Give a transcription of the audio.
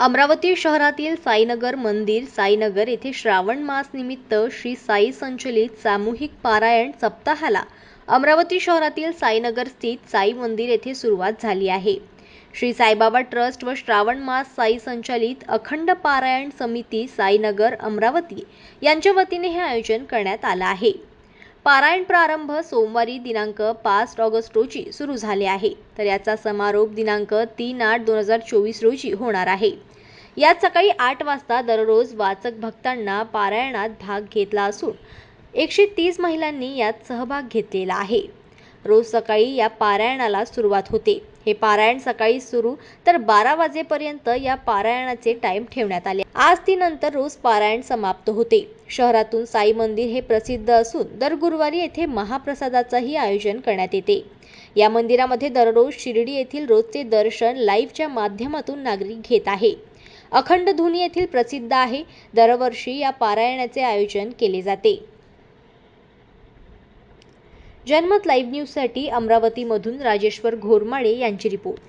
अमरावती शहरातील साईनगर मंदिर साईनगर येथे श्रावण मास निमित्त श्री साई संचलित सामूहिक पारायण सप्ताहाला अमरावती शहरातील साईनगर स्थित साई मंदिर येथे सुरुवात झाली आहे। श्री साईबाबा ट्रस्ट व श्रावण मास साई संचलित अखंड पारायण समिती साईनगर अमरावती यांच्या वतीने हे आयोजन करण्यात आले आहे। पारायण प्रारंभ सोमवारी दिनांक 5 ऑगस्ट रोजी सुरू झाले आहे, तर याचा समारोप दिनांक 3/8/2024 रोजी होणार आहे। यात सकाळी 8 वाजता दररोज वाचक भक्तांना पारायणात भाग घेतला असून 130 महिलांनी यात सहभाग घेतलेला आहे। रोज सकाळी या पारायणाला सुरुवात होते। हे पारायण सकाळी सुरू तर 12 वाजेपर्यंत या पारायणाचे टाइम ठेवण्यात आले। आज ती नंतर रोज पारायण समाप्त होते। शहरातून साई मंदिर हे प्रसिद्ध असून दर गुरुवारी येथे महाप्रसादाचेही आयोजन करण्यात येते। या मंदिरामध्ये दररोज शिर्डी येथील रोजचे दर्शन लाईव्हच्या माध्यमातून नागरिक घेत आहे। अखंड धुनी येथील प्रसिद्ध आहे। दरवर्षी या पारायणाचे आयोजन केले जाते। जनमत लाईव्ह न्यूजसाठी अमरावतीमधून राजेश्वर घोरमाडे यांची रिपोर्ट।